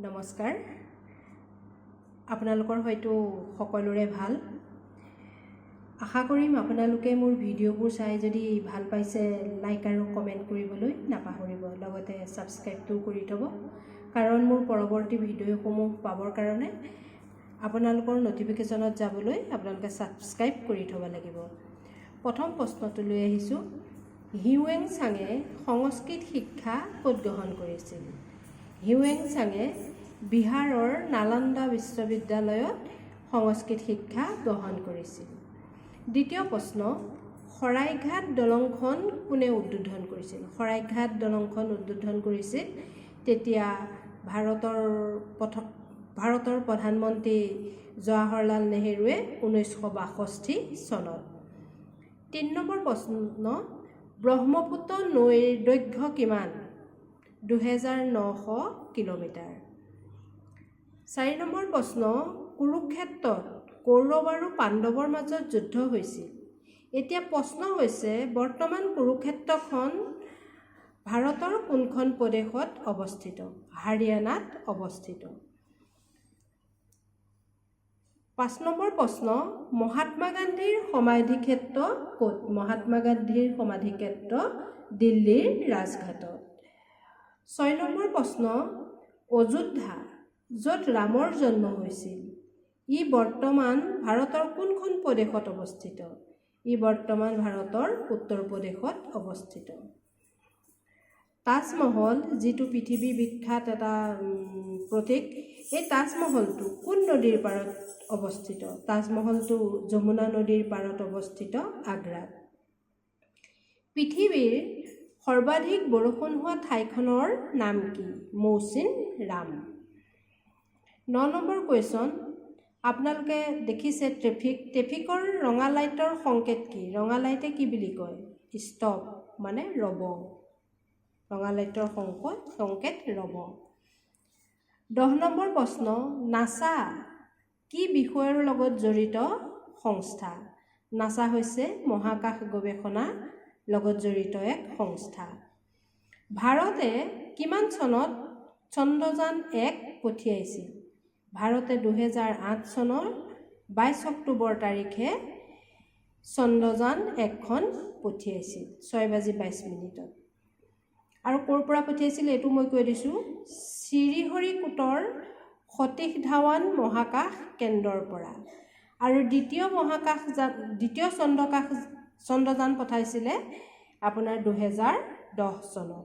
নমস্কাৰ আপোনালোকৰ হয়তো সকলোৰে ভাল আশা কৰিম আপোনালোকে মোৰ ভিডিঅ'বোৰ চাই যদি ভাল পাইছে লাইক আৰু কমেন্ট কৰিবলৈ নাপাহৰিব লগতে সাবস্ক্ৰাইবটো কৰি থব কাৰণ মোৰ পৰৱৰ্তী ভিডিঅ'সমূহ পাবৰ কাৰণে আপোনালোকৰ নটিফিকেশ্যনত যাবলৈ আপোনালোকে সাবস্ক্ৰাইব কৰি থব লাগিব প্ৰথম প্ৰশ্নটো লৈ আহিছো হিউৱেন চাঙে সংস্কৃত শিক্ষা ক'ত গ্ৰহণ কৰিছিল হিউৱেন চাঙে বিহাৰৰ নালন্দা বিশ্ববিদ্যালয়ত সংস্কৃত শিক্ষা গ্ৰহণ কৰিছিল দ্বিতীয় প্ৰশ্ন শৰাইঘাট দলংখন কোনে উদ্বোধন কৰিছিল শৰাইঘাট দলংখন উদ্বোধন কৰিছিল তেতিয়া ভাৰতৰ প্ৰধানমন্ত্ৰী জৱাহৰলাল নেহৰুৱে 1962 চনত 3 নম্বৰ প্ৰশ্ন ব্ৰহ্মপুত্ৰ নৈৰ দৈৰ্ঘ্য কিমান 2900 কিলোমিটাৰ 4 নম্বৰ প্ৰশ্ন কুৰুক্ষেত্ৰত কৌৰৱ আৰু পাণ্ডৱৰ মাজত যুদ্ধ হৈছিল এতিয়া প্ৰশ্ন হৈছে বৰ্তমান কুৰুক্ষেত্ৰখন ভাৰতৰ কোনখন প্ৰদেশত অৱস্থিত হাৰিয়ানাত অৱস্থিত 5 নম্বৰ প্ৰশ্ন মহাত্মা গান্ধীৰ সমাধিক্ষেত্ৰ ক'ত মহাত্মা গান্ধীৰ সমাধিক্ষেত্ৰ দিল্লীৰ ৰাজঘাটত 6 নম্বৰ প্ৰশ্ন অযোধ্যা য'ত ৰামৰ জন্ম হৈছিল ই বৰ্তমান ভাৰতৰ কোনখন প্ৰদেশত অৱস্থিত ই বৰ্তমান ভাৰতৰ উত্তৰ প্ৰদেশত অৱস্থিত তাজমহল যিটো পৃথিৱী বিখ্যাত এটা প্ৰতীক এই তাজমহলটো কোন নদীৰ পাৰত অৱস্থিত তাজমহলটো যমুনা নদীৰ পাৰত অৱস্থিত আগ্ৰাত পৃথিৱীৰ সৰ্বাধিক বৰষুণ হোৱা ঠাইখনৰ নাম কি মৌচিন ৰাম 9 নম্বৰ কুৱেশ্যন আপোনালোকে দেখিছে ট্ৰেফিকৰ ৰঙা লাইটৰ সংকেত কি ৰঙা লাইটে কি বুলি কয় ষ্টপ মানে ৰব ৰঙা লাইটৰ সংকেত ৰব 10 নম্বৰ প্ৰশ্ন নাসা কি বিষয়ৰ লগত জড়িত সংস্থা নাসা হৈছে মহাকাশ গৱেষণা লগত জড়িত এক সংস্থা ভাৰতে কিমান চনত চন্দ্ৰযান 1 পঠিয়াইছিল ভাৰতে 2008 চনৰ 22 অক্টোবৰ তাৰিখে চন্দ্ৰযান 1খন পঠিয়াইছিল 6:22 আৰু ক'ৰ পৰা পঠিয়াইছিল এইটো মই কৈ দিছোঁ শ্ৰীহৰিকোটৰ সতীশ ধাৱান মহাকাশ কেন্দ্ৰৰ পৰা আৰু দ্বিতীয় চন্দ্ৰযান পঠাইছিলে আপোনাৰ 2010 চনত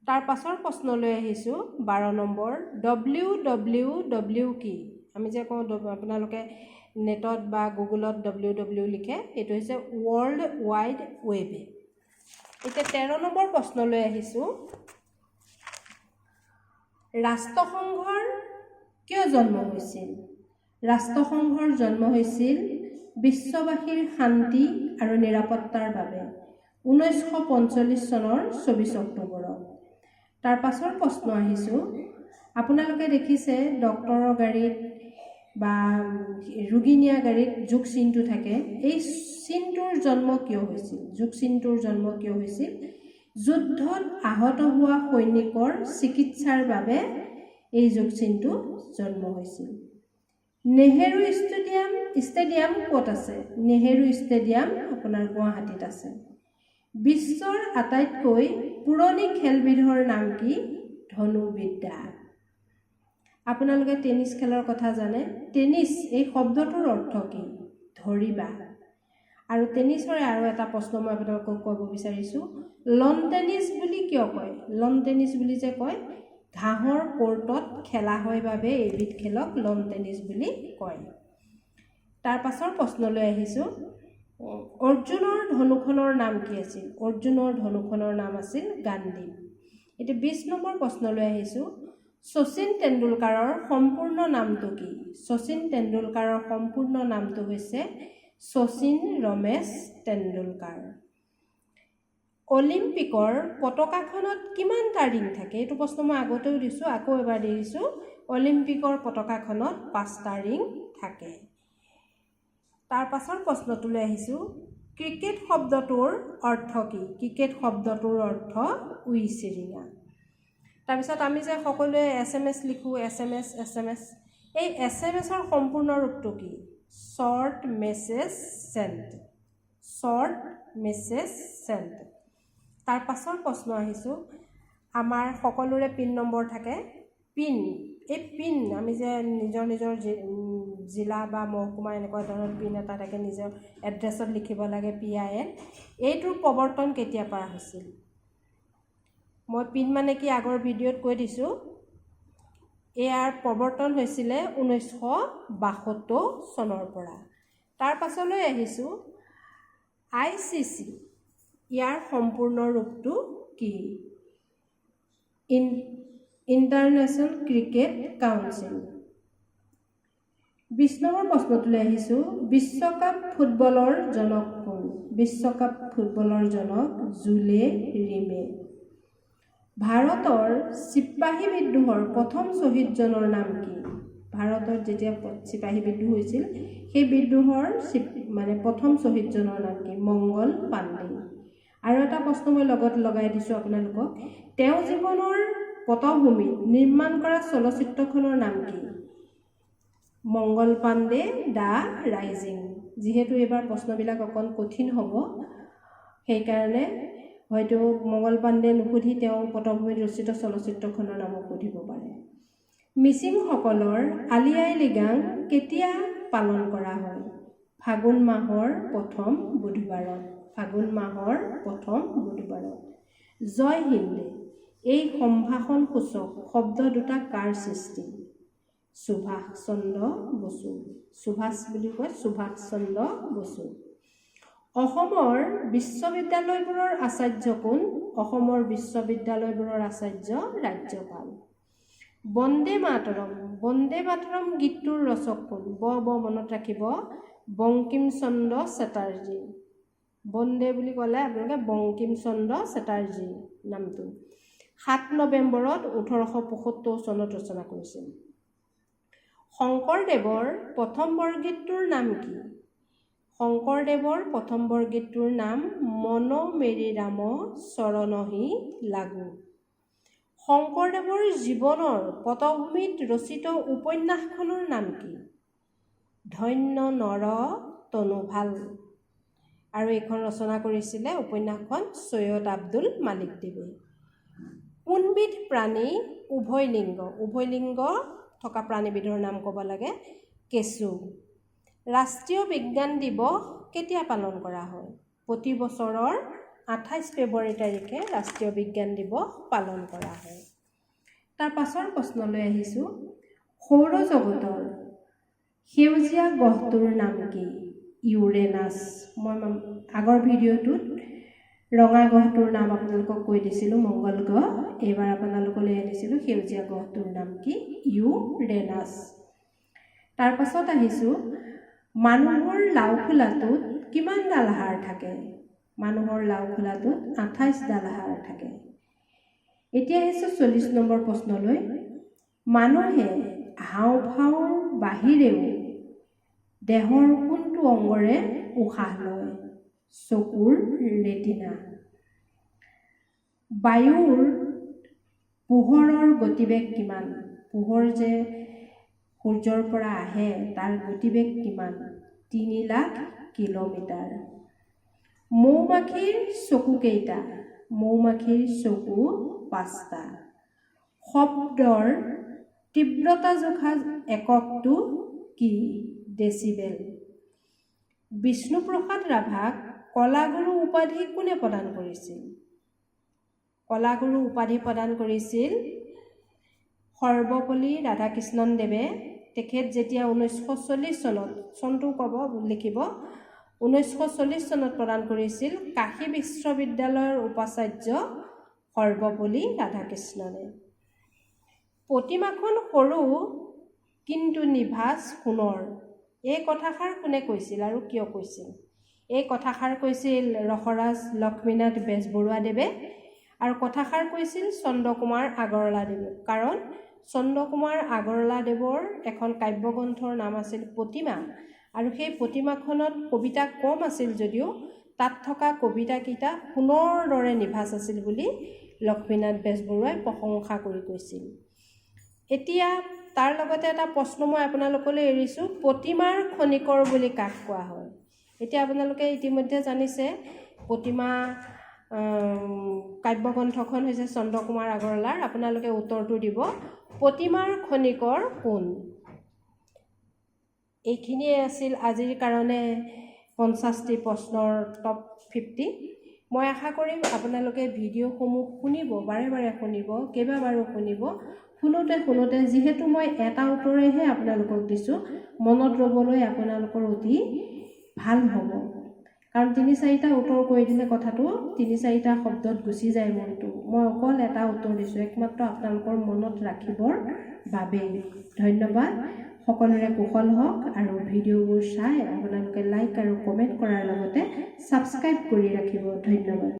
তাৰ পাছৰ প্ৰশ্নলৈ আহিছোঁ 12 নম্বৰ WWW কি আমি যে কওঁ আপোনালোকে নেটত বা গুগলত WWW লিখে এইটো হৈছে ৱৰ্ল্ড ৱাইড ৱেব এতিয়া 13 নম্বৰ প্ৰশ্নলৈ আহিছোঁ ৰাষ্ট্ৰসংঘৰ কিয় জন্ম হৈছিল ৰাষ্ট্ৰসংঘৰ জন্ম হৈছিল বিশ্ববাসীৰ শান্তি আৰু নিৰাপত্তাৰ বাবে 1945 চনৰ 24 অক্টোবৰত তাৰ পাছৰ প্ৰশ্ন আহিছোঁ আপোনালোকে দেখিছে ডক্টৰৰ গাড়ীত বা ৰোগী নিয়া গাড়ীত যোগ চিনটো থাকে এই চিনটোৰ জন্ম কিয় হৈছিল যোগ চিনটোৰ জন্ম কিয় হৈছিল যুদ্ধত আহত হোৱা সৈনিকৰ চিকিৎসাৰ বাবে এই যোগ চিনটো জন্ম হৈছিল নেহেৰু ষ্টেডিয়াম ক'ত আছে নেহেৰু ষ্টেডিয়াম আপোনাৰ গুৱাহাটীত আছে বিশ্বৰ আটাইতকৈ পুৰণি খেলবিধৰ নাম কি ধনুবিদ্যা আপোনালোকে টেনিছ খেলৰ কথা জানে টেনিছ এই শব্দটোৰ অৰ্থ কি ধৰিবা আৰু টেনিছৰে আৰু এটা প্ৰশ্ন মই আপোনালোকক ক'ব বিচাৰিছোঁ লন টেনিছ বুলি কিয় কয় লন টেনিছ বুলি যে কয় ঘাঁহৰ কোৰ্টত খেলা হয় বাবে এইবিধ খেলক লন টেনিছ বুলি কয় তাৰ পাছৰ প্ৰশ্নলৈ আহিছোঁ অৰ্জুনৰ ধনুখনৰ নাম কি আছিল অৰ্জুনৰ ধনুখনৰ নাম আছিল গান্ধী এতিয়া 20 নম্বৰ প্ৰশ্নলৈ আহিছোঁ শচীন তেণ্ডুলকাৰৰ সম্পূৰ্ণ নামটো কি শচীন তেণ্ডুলকাৰৰ সম্পূৰ্ণ নামটো হৈছে শচীন ৰমেশ তেণ্ডুলকাৰ অলিম্পিকৰ পতাকাখনত কিমানটা ৰিং থাকে এইটো প্ৰশ্ন মই আগতেও দিছোঁ আকৌ এবাৰ দিছোঁ অলিম্পিকৰ পতাকাখনত 5টা ৰিং থাকে তাৰ পাছৰ প্ৰশ্নটোলৈ আহিছোঁ ক্ৰিকেট শব্দটোৰ অৰ্থ কি ক্ৰিকেট শব্দটোৰ অৰ্থ উইচিৰিঙা তাৰপিছত আমি যে সকলোৱে SMS লিখোঁ, SMS এই SMSৰ সম্পূৰ্ণ ৰূপটো কি? Short message send. Short message send. তাৰ পাছৰ প্ৰশ্ন আহিছোঁ, আমাৰ সকলোৰে পিন নম্বৰ থাকে। পিন, এই পিন আমি যে নিজৰ নিজৰ জিলা বা মহকুমা এনেকুৱা ধৰণৰ পিন এটা থাকে, নিজৰ এড্ৰেছত লিখিব লাগে PIN। এইটোৰ প্ৰৱৰ্তন কেতিয়াৰ পৰা হৈছিল? মই পিন মানে কি আগৰ ভিডিঅ'ত কৈ দিছোঁ। ইয়াৰ প্ৰৱৰ্তন হৈছিলে 1972 চনৰ পৰা। তাৰ পাছলৈ আহিছোঁ ICC, ইয়াৰ সম্পূৰ্ণ ৰূপটো কি? International cricket council. 20 নম্বৰ প্ৰশ্নটোলৈ আহিছোঁ, বিশ্বকাপ ফুটবলৰ জনক কোন? বিশ্বকাপ ফুটবলৰ জনক জুলে ৰিমে। ভাৰতৰ চিপাহী বিদ্ৰোহৰ প্ৰথম শ্বহীদজনৰ নাম কি? ভাৰতত যেতিয়া চিপাহী বিদ্ৰোহ হৈছিল সেই বিদ্ৰোহৰ প্ৰথম শ্বহীদজনৰ নাম কি? মংগল পাণ্ডে। আৰু এটা প্ৰশ্ন মই লগত লগাই দিছোঁ আপোনালোকক, তেওঁ জীৱনৰ পটভূমিত নিৰ্মাণ কৰা চলচ্চিত্ৰখনৰ নাম কি? মংগল পাণ্ডে দ্য ৰাইজিং। যিহেতু এইবাৰ প্ৰশ্নবিলাক অকণ কঠিন হ'ব, সেইকাৰণে হয়তো মংগল পাণ্ডে নুসুধি তেওঁ পটভূমিত ৰচিত চলচ্চিত্ৰখনৰ নামো সুধিব পাৰে। মিচিংসকলৰ আলি আই লৃগাং কেতিয়া পালন কৰা হয়? ফাগুন মাহৰ প্ৰথম বুধবাৰত। ফাগুন মাহৰ প্ৰথম বুধবাৰত। জয় হিন্দ, এই সম্ভাষণসূচক শব্দ দুটা কাৰ সৃষ্টি? সুভাষ চন্দ্ৰ বসু। সুভাষ বুলি কয়, সুভাষ চন্দ্ৰ বসু। অসমৰ বিশ্ববিদ্যালয়বোৰৰ আচাৰ্য কোন? অসমৰ বিশ্ববিদ্যালয়বোৰৰ আচাৰ্য ৰাজ্যপাল। বন্দে মাতৰম, বন্দে মাতৰম গীতটোৰ ৰচক কোন? মনত ৰাখিব, বংকিম চন্দ্ৰ চেটাৰ্জী। বন্দে বুলি ক'লে আপোনালোকে বংকিম চন্দ্ৰ চেটাৰ্জী নামটো 7 নৱেম্বৰত 1875 চনত ৰচনা কৰিছিল। শংকৰদেৱৰ প্ৰথম বৰগীতটোৰ নাম কি? শংকৰদেৱৰ প্ৰথম বৰগীতটোৰ নাম মন মেৰি ৰাম চৰণহি লাগু। শংকৰদেৱৰ জীৱনৰ পটভূমিত ৰচিত উপন্যাসখনৰ নাম কি? ধন্য নৰ তনুভাল। আৰু এইখন ৰচনা কৰিছিলে উপন্যাসখন সৈয়দ আব্দুল মালিক দেৱে। কোনবিধ প্ৰাণী উভয়লিংগ? উভয়লিংগ থকা প্ৰাণীবিধৰ নাম ক'ব লাগে কেঁচু। ৰাষ্ট্ৰীয় বিজ্ঞান দিৱস কেতিয়া পালন কৰা হয়? প্ৰতি বছৰৰ 28 ফেব্ৰুৱাৰী তাৰিখে ৰাষ্ট্ৰীয় বিজ্ঞান দিৱস পালন কৰা হয়। তাৰ পাছৰ প্ৰশ্নলৈ আহিছোঁ, সৌৰজগতৰ সেউজীয়া গ্ৰহটোৰ নাম কি? ইউৰেনাছ। মই আগৰ ভিডিঅ'টোত ৰঙা গ্ৰহটোৰ নাম আপোনালোকক কৈ দিছিলোঁ মংগল গ্ৰহ। এইবাৰ আপোনালোকলৈ আনিছিলোঁ সেউজীয়া গ্ৰহটোৰ নাম কি? ইউৰেনাছ। তাৰ পাছত আহিছোঁ, মানুহৰ লাওখোলাটোত কিমানডাল হাড় থাকে? মানুহৰ লাওখোলাটোত 28ডাল হাড় থাকে। এতিয়া আহিছোঁ 40 নম্বৰ প্ৰশ্নলৈ। মানুহে হাওঁফাওঁৰ বাহিৰেও দেহৰ কোনটো অংগৰে উশাহ লয়? চকুৰ ৰেটিনা। বায়ুৰ পোহৰৰ গতিবেগ কিমান? পোহৰ যে সূৰ্যৰ পৰা আহে তাৰ গতিবেগ কিমান? 3 লাখ কিলোমিটাৰ। মৌমাখিৰ চকু কেইটা? মৌমাখিৰ চকু 5টা। শব্দৰ তীব্ৰতা জোখা এককটো কি? ডেচিবেল। বিষ্ণুপ্ৰসাদ ৰাভাক কলাগুৰু উপাধি কোনে প্ৰদান কৰিছিল? কলাগুৰু উপাধি প্ৰদান কৰিছিল সৰ্বপল্লী ৰাধাকৃষ্ণন দেৱে। তেখেত যেতিয়া 1940 চনত, চনটো ক'ব লিখিব, 1940 চনত প্ৰদান কৰিছিল কাশী বিশ্ববিদ্যালয়ৰ উপাচাৰ্য সৰ্বপল্লী ৰাধাকৃষ্ণনে। প্ৰতিমাখন সৰু কিন্তু নিভাঁজ সোণৰ, এই কথাষাৰ কোনে কৈছিল আৰু কিয় কৈছিল? এই কথাষাৰ কৈছিল ৰসৰাজ লক্ষ্মীনাথ বেজবৰুৱাদেৱে আৰু কথাষাৰ কৈছিল চন্দ্ৰকুমাৰ আগৰৱালাদেৱে। কাৰণ চন্দ্ৰকুমাৰ আগৰৱালাদেৱৰ এখন কাব্যগ্ৰন্থৰ নাম আছিল প্ৰতিমা, আৰু সেই প্ৰতিমাখনত কবিতা কম আছিল যদিও তাত থকা কবিতাকেইটা সোণৰ দৰে নিভাঁজ আছিল বুলি লক্ষ্মীনাথ বেজবৰুৱাই প্ৰশংসা কৰি কৈছিল। এতিয়া তাৰ লগতে এটা প্ৰশ্ন মই আপোনালোকলৈ এৰিছোঁ, প্ৰতিমাৰ খনিকৰ বুলি কাক কোৱা হয়? এতিয়া আপোনালোকে ইতিমধ্যে জানিছে প্ৰতিমা কাব্যগ্ৰন্থখন হৈছে চন্দ্ৰকুমাৰ আগৰৱালাৰ। আপোনালোকে উত্তৰটো দিব, প্ৰতিমাৰ খনিকৰ কোন? এইখিনিয়ে আছিল আজিৰ কাৰণে 50টি প্ৰশ্নৰ টপ 50। মই আশা কৰিম আপোনালোকে ভিডিঅ'সমূহ শুনিব, বাৰে বাৰে শুনিব, কেইবাবাৰো শুনিব। শুনোতে যিহেতু মই এটা উত্তৰেহে আপোনালোকক দিছোঁ, মনত ৰ'বলৈ আপোনালোকৰ অতি ভাল হ'ব। কাৰণ 3-4টা উত্তৰ কৰি দিলে কথাটো 3-4টা শব্দত গুচি যায় মনটো। মই অকল এটা উত্তৰ দিছোঁ, একমাত্ৰ আপোনালোকৰ মনত ৰাখিবৰ বাবে। ধন্যবাদ। সকলোৰে কুশল হওক আৰু ভিডিঅ'বোৰ চাই আপোনালোকে লাইক আৰু কমেণ্ট কৰাৰ লগতে ছাবস্ক্ৰাইব কৰি ৰাখিব। ধন্যবাদ।